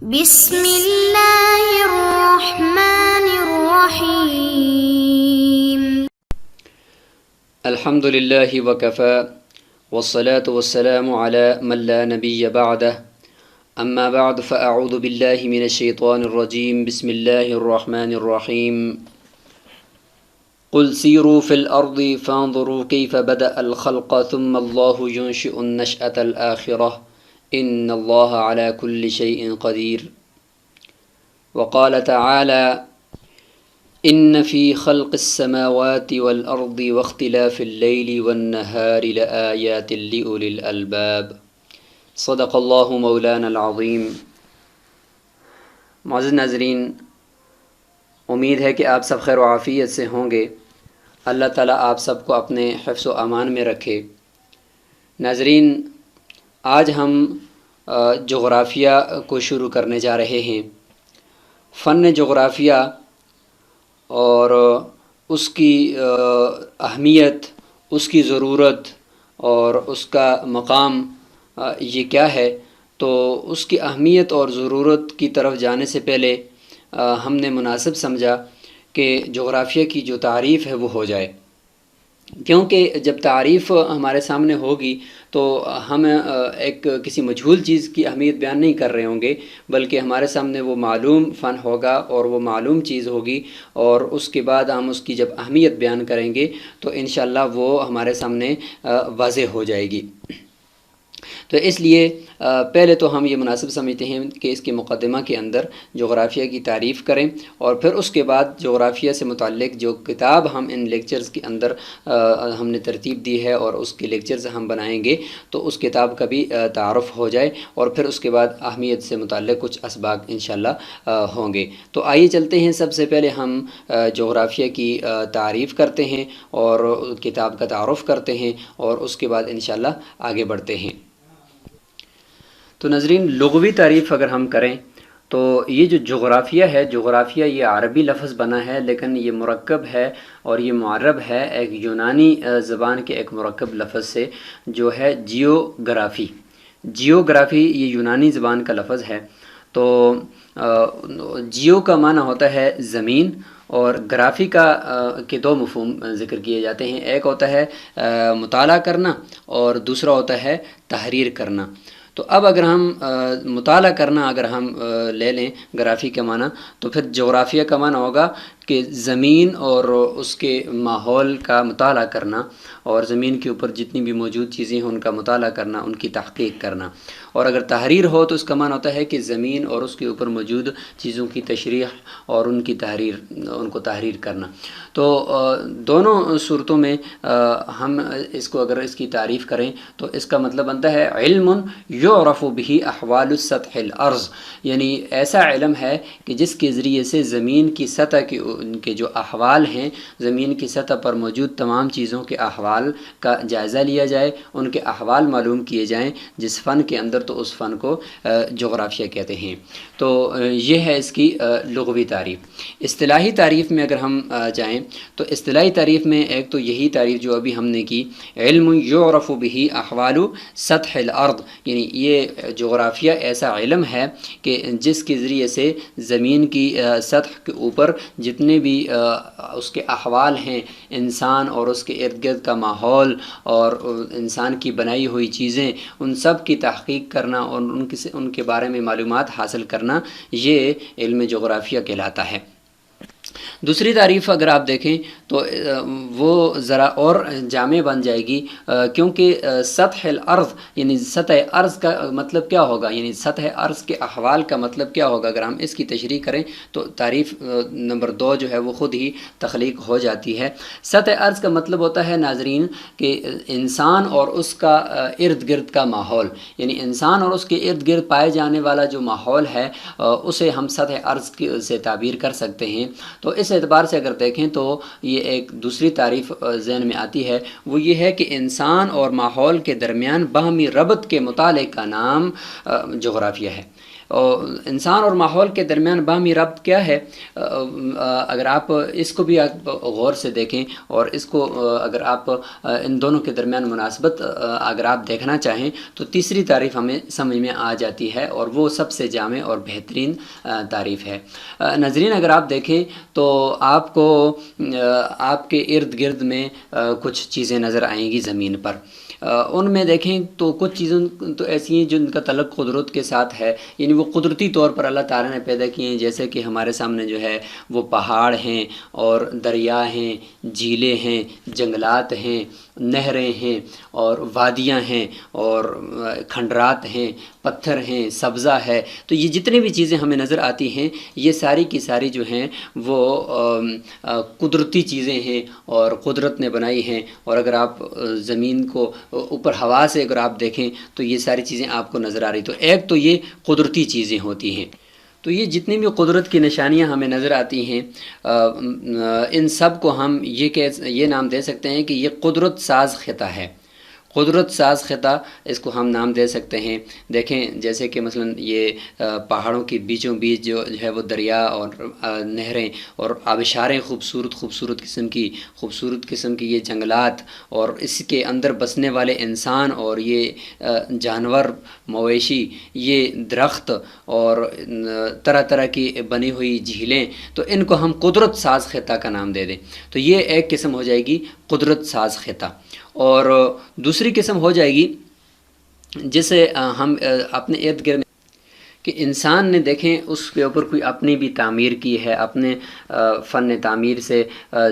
بسم اللہ الرحمن الرحیم۔ الحمد للہ وکفى والصلاة والسلام على من لا نبی بعدہ اما بعد فاعوذ باللہ من الشیطان الرجیم بسم اللہ الرحمن الرحیم قل سیروا فی الارض فانظروا کیف بدأ الخلق ثم اللہ ينشئ النشأة الآخرہ ان اللہ علی کل شیء قدیر وقال تعالی ان فی خلق السماوات والارض واختلاف اللیل والنہار لآیات لأولی الالباب صدق اللہ مولانا العظیم۔ معزز ناظرین، امید ہے کہ آپ سب خیر و عافیت سے ہوں گے۔ اللہ تعالیٰ آپ سب کو اپنے حفظ و امان میں رکھے۔ ناظرین، آج ہم جغرافیہ کو شروع کرنے جا رہے ہیں۔ فن جغرافیہ اور اس کی اہمیت، اس کی ضرورت اور اس کا مقام یہ کیا ہے، تو اس کی اہمیت اور ضرورت کی طرف جانے سے پہلے ہم نے مناسب سمجھا کہ جغرافیہ کی جو تعریف ہے وہ ہو جائے، کیونکہ جب تعریف ہمارے سامنے ہوگی تو ہم ایک کسی مجہول چیز کی اہمیت بیان نہیں کر رہے ہوں گے، بلکہ ہمارے سامنے وہ معلوم فن ہوگا اور وہ معلوم چیز ہوگی، اور اس کے بعد ہم اس کی جب اہمیت بیان کریں گے تو انشاءاللہ وہ ہمارے سامنے واضح ہو جائے گی۔ تو اس لیے پہلے تو ہم یہ مناسب سمجھتے ہیں کہ اس کے مقدمہ کے اندر جغرافیہ کی تعریف کریں، اور پھر اس کے بعد جغرافیہ سے متعلق جو کتاب ہم ان لیکچرز کے اندر ہم نے ترتیب دی ہے اور اس کے لیکچرز ہم بنائیں گے تو اس کتاب کا بھی تعارف ہو جائے، اور پھر اس کے بعد اہمیت سے متعلق کچھ اسباق انشاءاللہ ہوں گے۔ تو آئیے چلتے ہیں، سب سے پہلے ہم جغرافیہ کی تعریف کرتے ہیں اور کتاب کا تعارف کرتے ہیں، اور اس کے بعد انشاءاللہ آگے بڑھتے ہیں۔ تو ناظرین، لغوی تعریف اگر ہم کریں تو یہ جو جغرافیہ ہے، جغرافیہ یہ عربی لفظ بنا ہے، لیکن یہ مرکب ہے اور یہ معرب ہے ایک یونانی زبان کے ایک مرکب لفظ سے، جو ہے جیوگرافی۔ جیوگرافی یہ یونانی زبان کا لفظ ہے۔ تو جیو کا معنی ہوتا ہے زمین، اور گرافی کے دو مفہوم ذکر کیے جاتے ہیں، ایک ہوتا ہے مطالعہ کرنا اور دوسرا ہوتا ہے تحریر کرنا۔ تو اب اگر ہم مطالعہ کرنا اگر ہم لے لیں گرافی کا معنی، تو پھر جغرافیہ کا معنی ہوگا کہ زمین اور اس کے ماحول کا مطالعہ کرنا، اور زمین کے اوپر جتنی بھی موجود چیزیں ہیں ان کا مطالعہ کرنا، ان کی تحقیق کرنا۔ اور اگر تحریر ہو تو اس کا معنی ہوتا ہے کہ زمین اور اس کے اوپر موجود چیزوں کی تشریح اور ان کی تحریر، ان کو تحریر کرنا۔ تو دونوں صورتوں میں ہم اس کو اگر اس کی تعریف کریں تو اس کا مطلب بنتا ہے علم یعرف به احوال السطح الارض، یعنی ایسا علم ہے کہ جس کے ذریعے سے زمین کی سطح کے ان کے جو احوال ہیں، زمین کی سطح پر موجود تمام چیزوں کے احوال کا جائزہ لیا جائے، ان کے احوال معلوم کیے جائیں جس فن کے اندر، تو اس فن کو جغرافیہ کہتے ہیں۔ تو یہ ہے اس کی لغوی تعریف۔ اصطلاحی تعریف میں اگر ہم جائیں تو اصطلاحی تعریف میں ایک تو یہی تعریف جو ابھی ہم نے کی، علم یعرف به احوال سطح الارض، یعنی یہ جغرافیہ ایسا علم ہے کہ جس کے ذریعے سے زمین کی سطح کے اوپر جتنے بھی اس کے احوال ہیں، انسان اور اس کے ارد گرد کا ماحول اور انسان کی بنائی ہوئی چیزیں، ان سب کی تحقیق کرنا اور ان کے بارے میں معلومات حاصل کرنا، یہ علم جغرافیہ کہلاتا ہے۔ دوسری تعریف اگر آپ دیکھیں تو وہ ذرا اور جامع بن جائے گی، کیونکہ سطح الارض یعنی سطح ارض کا مطلب کیا ہوگا، یعنی سطح ارض کے احوال کا مطلب کیا ہوگا۔ اگر ہم اس کی تشریح کریں تو تعریف نمبر 2 جو ہے وہ خود ہی تخلیق ہو جاتی ہے۔ سطح ارض کا مطلب ہوتا ہے ناظرین کہ انسان اور اس کا ارد گرد کا ماحول، یعنی انسان اور اس کے ارد گرد پائے جانے والا جو ماحول ہے اسے ہم سطح ارض سے تعبیر کر سکتے ہیں۔ تو اس اعتبار سے اگر دیکھیں تو یہ ایک دوسری تعریف ذہن میں آتی ہے، وہ یہ ہے کہ انسان اور ماحول کے درمیان باہمی ربط کے مطالعے کا نام جغرافیہ ہے۔ اور انسان اور ماحول کے درمیان باہمی ربط کیا ہے؟ اگر آپ اس کو بھی آپ غور سے دیکھیں اور اس کو اگر آپ ان دونوں کے درمیان مناسبت اگر آپ دیکھنا چاہیں تو تیسری تعریف ہمیں سمجھ میں آ جاتی ہے، اور وہ سب سے جامع اور بہترین تعریف ہے۔ ناظرین، اگر آپ دیکھیں تو آپ کو آپ کے ارد گرد میں کچھ چیزیں نظر آئیں گی زمین پر۔ ان میں دیکھیں تو کچھ چیزیں تو ایسی ہیں جن کا تعلق قدرت کے ساتھ ہے، یعنی وہ قدرتی طور پر اللہ تعالیٰ نے پیدا کیے ہیں، جیسے کہ ہمارے سامنے جو ہے وہ پہاڑ ہیں اور دریا ہیں، جھیلیں ہیں، جنگلات ہیں، نہریں ہیں اور وادیاں ہیں اور کھنڈرات ہیں، پتھر ہیں، سبزہ ہے۔ تو یہ جتنی بھی چیزیں ہمیں نظر آتی ہیں یہ ساری کی ساری جو ہیں وہ قدرتی چیزیں ہیں اور قدرت نے بنائی ہیں۔ اور اگر آپ زمین کو اوپر ہوا سے اگر آپ دیکھیں تو یہ ساری چیزیں آپ کو نظر آ رہی۔ تو ایک تو یہ قدرتی چیزیں ہوتی ہیں۔ تو یہ جتنی بھی قدرت کی نشانیاں ہمیں نظر آتی ہیں ان سب کو ہم یہ نام دے سکتے ہیں کہ یہ قدرت ساز خطہ ہے۔ قدرت ساز خطہ اس کو ہم نام دے سکتے ہیں۔ دیکھیں جیسے کہ مثلا یہ پہاڑوں کے بیچوں بیچ جو ہے وہ دریا اور نہریں اور آبشاریں، خوبصورت قسم کی یہ جنگلات، اور اس کے اندر بسنے والے انسان اور یہ جانور مویشی، یہ درخت اور طرح طرح کی بنی ہوئی جھیلیں، تو ان کو ہم قدرت ساز خطہ کا نام دے دیں تو یہ ایک قسم ہو جائے گی قدرت ساز خطہ۔ اور دوسری قسم ہو جائے گی جسے ہم اپنے ارد گرد کہ انسان نے دیکھیں اس کے اوپر کوئی اپنی بھی تعمیر کی ہے، اپنے فن تعمیر سے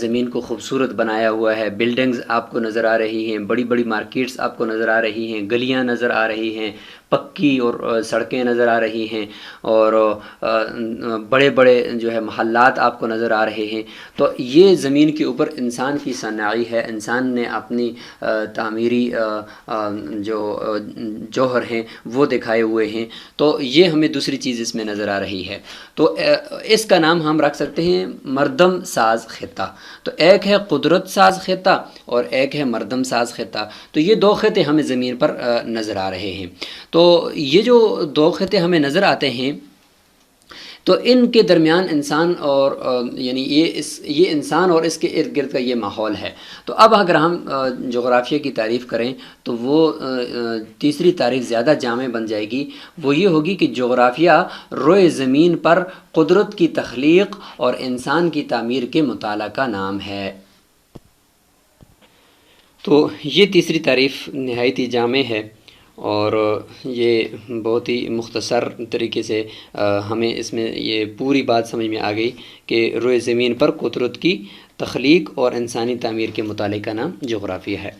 زمین کو خوبصورت بنایا ہوا ہے۔ بلڈنگز آپ کو نظر آ رہی ہیں، بڑی بڑی مارکیٹس آپ کو نظر آ رہی ہیں، گلیاں نظر آ رہی ہیں، پکی اور سڑکیں نظر آ رہی ہیں، اور بڑے بڑے جو ہے محلات آپ کو نظر آ رہے ہیں۔ تو یہ زمین کے اوپر انسان کی صناعی ہے، انسان نے اپنی تعمیری جو جوہر ہیں وہ دکھائے ہوئے ہیں۔ تو یہ ہمیں دوسری چیز اس میں نظر آ رہی ہے۔ تو اس کا نام ہم رکھ سکتے ہیں مردم ساز خطہ۔ تو ایک ہے قدرت ساز خطہ اور ایک ہے مردم ساز خطہ۔ تو یہ دو خطے ہمیں زمین پر نظر آ رہے ہیں۔ تو یہ جو دو خطے ہمیں نظر آتے ہیں تو ان کے درمیان انسان اور یعنی یہ انسان اور اس کے ارد گرد کا یہ ماحول ہے۔ تو اب اگر ہم جغرافیہ کی تعریف کریں تو وہ تیسری تعریف زیادہ جامع بن جائے گی۔ وہ یہ ہوگی کہ جغرافیہ روئے زمین پر قدرت کی تخلیق اور انسان کی تعمیر کے مطالعہ کا نام ہے۔ تو یہ تیسری تعریف نہایت ہی جامع ہے اور یہ بہت ہی مختصر طریقے سے ہمیں اس میں یہ پوری بات سمجھ میں آ گئی کہ روئے زمین پر قدرت کی تخلیق اور انسانی تعمیر کے مطالعے کا نام جغرافیہ ہے۔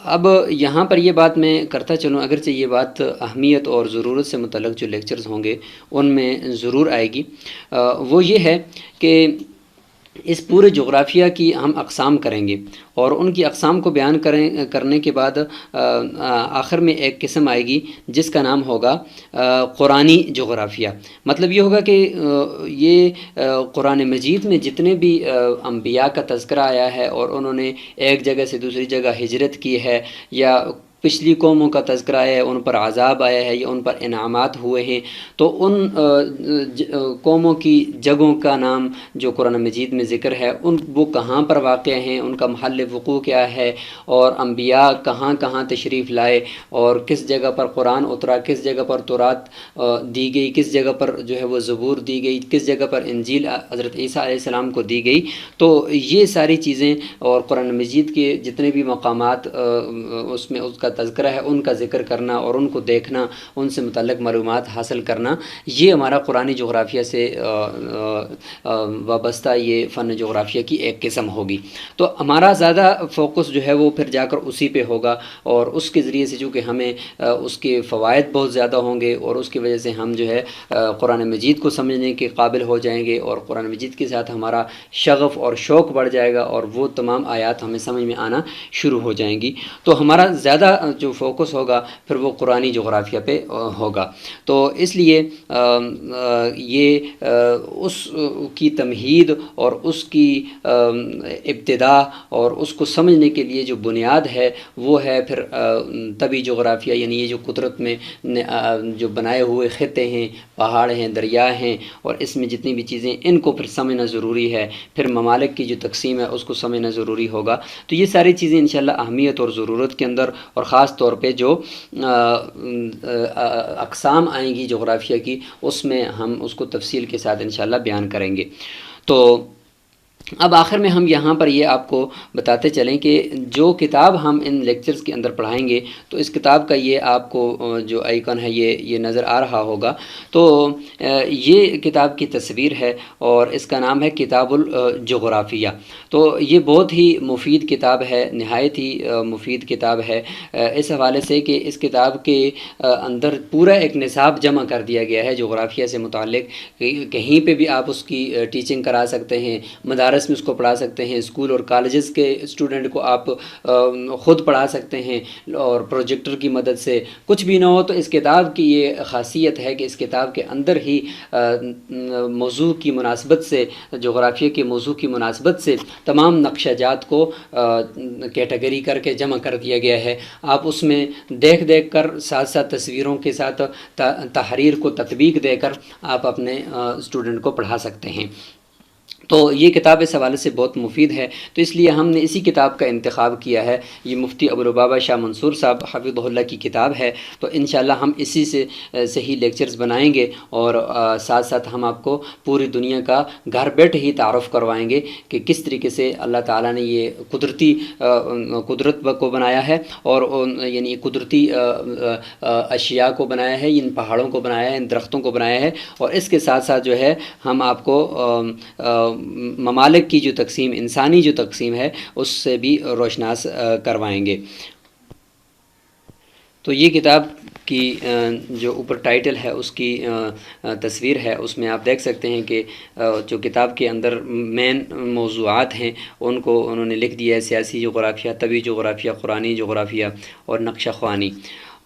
اب یہاں پر یہ بات میں کرتا چلوں، اگرچہ یہ بات اہمیت اور ضرورت سے متعلق جو لیکچرز ہوں گے ان میں ضرور آئے گی، وہ یہ ہے کہ اس پورے جغرافیہ کی ہم اقسام کریں گے اور ان کی اقسام کو بیان کرنے کے بعد آخر میں ایک قسم آئے گی جس کا نام ہوگا قرآنی جغرافیہ۔ مطلب یہ ہوگا کہ یہ قرآن مجید میں جتنے بھی انبیاء کا تذکرہ آیا ہے اور انہوں نے ایک جگہ سے دوسری جگہ ہجرت کی ہے، یا پچھلی قوموں کا تذکرہ آیا ہے، ان پر عذاب آیا ہے یا ان پر انعامات ہوئے ہیں، تو ان قوموں کی جگہوں کا نام جو قرآن مجید میں ذکر ہے وہ کہاں پر واقع ہیں، ان کا محل وقوع کیا ہے، اور انبیاء کہاں کہاں تشریف لائے اور کس جگہ پر قرآن اترا، کس جگہ پر تورات دی گئی، کس جگہ پر جو ہے وہ زبور دی گئی، کس جگہ پر انجیل حضرت عیسیٰ علیہ السلام کو دی گئی۔ تو یہ ساری چیزیں اور قرآن مجید کے جتنے بھی مقامات اس میں اس کا تذکرہ ہے ان کا ذکر کرنا اور ان کو دیکھنا، ان سے متعلق معلومات حاصل کرنا، یہ ہمارا قرآنی جغرافیہ سے وابستہ یہ فن جغرافیہ کی ایک قسم ہوگی۔ تو ہمارا زیادہ فوکس جو ہے وہ پھر جا کر اسی پہ ہوگا، اور اس کے ذریعے سے چونکہ ہمیں اس کے فوائد بہت زیادہ ہوں گے اور اس کی وجہ سے ہم جو ہے قرآن مجید کو سمجھنے کے قابل ہو جائیں گے، اور قرآن مجید کے ساتھ ہمارا شغف اور شوق بڑھ جائے گا اور وہ تمام آیات ہمیں سمجھ میں آنا شروع ہو جائیں گی۔ تو ہمارا زیادہ جو فوکس ہوگا پھر وہ قرآنی جغرافیہ پہ ہوگا۔ تو اس لیے یہ اس کی تمہید اور اس کی ابتدا اور اس کو سمجھنے کے لیے جو بنیاد ہے وہ ہے پھر طبی جغرافیہ، یعنی یہ جو قدرت میں جو بنائے ہوئے خطے ہیں، پہاڑ ہیں، دریا ہیں، اور اس میں جتنی بھی چیزیں ان کو پھر سمجھنا ضروری ہے۔ پھر ممالک کی جو تقسیم ہے اس کو سمجھنا ضروری ہوگا۔ تو یہ ساری چیزیں انشاءاللہ اہمیت اور ضرورت کے اندر، اور خاص طور پہ جو اقسام آئیں گی جغرافیہ کی، اس میں ہم اس کو تفصیل کے ساتھ انشاءاللہ بیان کریں گے۔ تو اب آخر میں ہم یہاں پر یہ آپ کو بتاتے چلیں کہ جو کتاب ہم ان لیکچرز کے اندر پڑھائیں گے، تو اس کتاب کا یہ آپ کو جو آئیکن ہے یہ نظر آ رہا ہوگا۔ تو یہ کتاب کی تصویر ہے اور اس کا نام ہے کتاب الجغرافیہ۔ تو یہ بہت ہی مفید کتاب ہے، نہایت ہی مفید کتاب ہے اس حوالے سے کہ اس کتاب کے اندر پورا ایک نصاب جمع کر دیا گیا ہے جغرافیہ سے متعلق۔ کہیں پہ بھی آپ اس کی ٹیچنگ کرا سکتے ہیں، مدارس میں اس کو پڑھا سکتے ہیں، اسکول اور کالجز کے اسٹوڈنٹ کو آپ خود پڑھا سکتے ہیں، اور پروجیکٹر کی مدد سے۔ کچھ بھی نہ ہو تو اس کتاب کی یہ خاصیت ہے کہ اس کتاب کے اندر ہی موضوع کی مناسبت سے، جغرافیہ کے موضوع کی مناسبت سے تمام نقشہ جات کو کیٹیگری کر کے جمع کر دیا گیا ہے۔ آپ اس میں دیکھ کر ساتھ ساتھ تصویروں کے ساتھ تحریر کو تطبیق دے کر آپ اپنے اسٹوڈنٹ کو پڑھا سکتے ہیں۔ تو یہ کتاب اس حوالے سے بہت مفید ہے، تو اس لیے ہم نے اسی کتاب کا انتخاب کیا ہے۔ یہ مفتی ابولبابا شاہ منصور صاحب حفظہ اللہ کی کتاب ہے، تو انشاءاللہ ہم اسی سے ہی لیکچرز بنائیں گے، اور ساتھ ساتھ ہم آپ کو پوری دنیا کا گھر بیٹھے ہی تعارف کروائیں گے کہ کس طریقے سے اللہ تعالیٰ نے یہ قدرت کو بنایا ہے، اور یعنی قدرتی اشیاء کو بنایا ہے، ان پہاڑوں کو بنایا ہے، ان درختوں کو بنایا ہے، اور اس کے ساتھ ساتھ جو ہے ہم آپ کو ممالک کی جو تقسیم، انسانی جو تقسیم ہے، اس سے بھی روشناس کروائیں گے۔ تو یہ کتاب کی جو اوپر ٹائٹل ہے اس کی تصویر ہے، اس میں آپ دیکھ سکتے ہیں کہ جو کتاب کے اندر مین موضوعات ہیں ان کو انہوں نے لکھ دیا ہے: سیاسی جغرافیہ، طبی جغرافیہ، قرآنی جغرافیہ اور نقشہ خوانی۔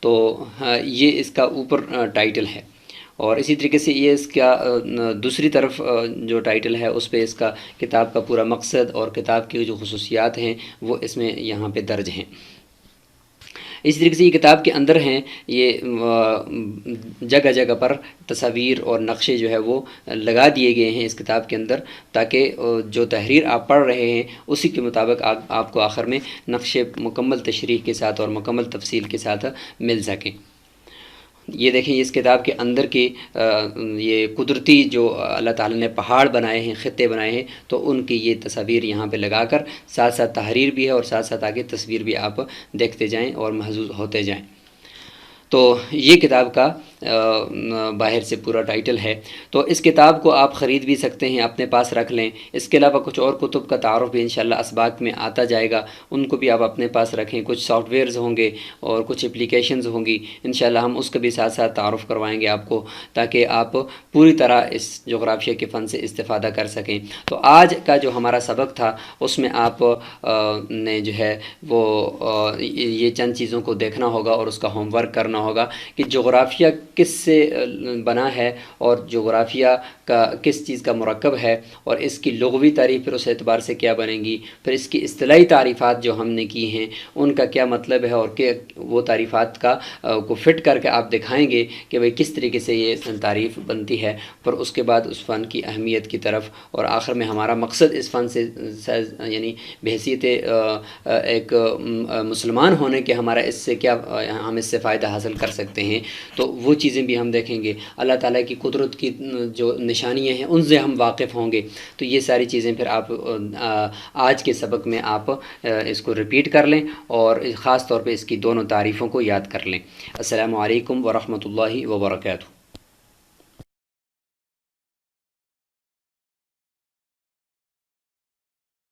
تو یہ اس کا اوپر ٹائٹل ہے، اور اسی طریقے سے یہ اس کا دوسری طرف جو ٹائٹل ہے اس پہ اس کا کتاب کا پورا مقصد اور کتاب کی جو خصوصیات ہیں وہ اس میں یہاں پہ درج ہیں۔ اسی طریقے سے یہ کتاب کے اندر ہیں، یہ جگہ جگہ پر تصاویر اور نقشے جو ہے وہ لگا دیے گئے ہیں اس کتاب کے اندر، تاکہ جو تحریر آپ پڑھ رہے ہیں اسی کے مطابق آپ کو آخر میں نقشے مکمل تشریح کے ساتھ اور مکمل تفصیل کے ساتھ مل سکیں۔ یہ دیکھیں، اس کتاب کے اندر کی یہ قدرتی جو اللہ تعالیٰ نے پہاڑ بنائے ہیں، خطے بنائے ہیں، تو ان کی یہ تصاویر یہاں پہ لگا کر ساتھ ساتھ تحریر بھی ہے، اور ساتھ ساتھ آگے تصویر بھی آپ دیکھتے جائیں اور محظوظ ہوتے جائیں۔ تو یہ کتاب کا باہر سے پورا ٹائٹل ہے۔ تو اس کتاب کو آپ خرید بھی سکتے ہیں، اپنے پاس رکھ لیں۔ اس کے علاوہ کچھ اور کتب کا تعارف بھی انشاءاللہ اسباق میں آتا جائے گا، ان کو بھی آپ اپنے پاس رکھیں۔ کچھ سافٹ ویئرز ہوں گے اور کچھ اپلیکیشنز ہوں گی، انشاءاللہ ہم اس کا بھی ساتھ ساتھ تعارف کروائیں گے آپ کو، تاکہ آپ پوری طرح اس جغرافیہ کے فن سے استفادہ کر سکیں۔ تو آج کا جو ہمارا سبق تھا اس میں آپ نے جو ہے وہ یہ چند چیزوں کو دیکھنا ہوگا اور اس کا ہوم ورک کرنا ہوگا کہ جغرافیہ کس سے بنا ہے، اور جغرافیہ کا کس چیز کا مرکب ہے، اور اس کی لغوی تعریف پھر اس اعتبار سے کیا بنے گی، پھر اس کی اصطلاحی تعریفات جو ہم نے کی ہیں ان کا کیا مطلب ہے، اور کہ وہ تعریفات کو فٹ کر کے آپ دکھائیں گے کہ بھئی کس طریقے سے یہ تعریف بنتی ہے، پھر اس کے بعد اس فن کی اہمیت کی طرف، اور آخر میں ہمارا مقصد اس فن سے یعنی بحیثیت ایک مسلمان ہونے کے ہمارا اس سے کیا، ہم اس سے فائدہ حاصل کر سکتے ہیں، تو وہ چیزیں بھی ہم دیکھیں گے۔ اللہ تعالیٰ کی قدرت کی جو نشانیاں ہیں ان سے ہم واقف ہوں گے۔ تو یہ ساری چیزیں پھر آپ آج کے سبق میں آپ اس کو ریپیٹ کر لیں، اور خاص طور پہ اس کی دونوں تعریفوں کو یاد کر لیں۔ السلام علیکم ورحمۃ اللہ وبرکاتہ۔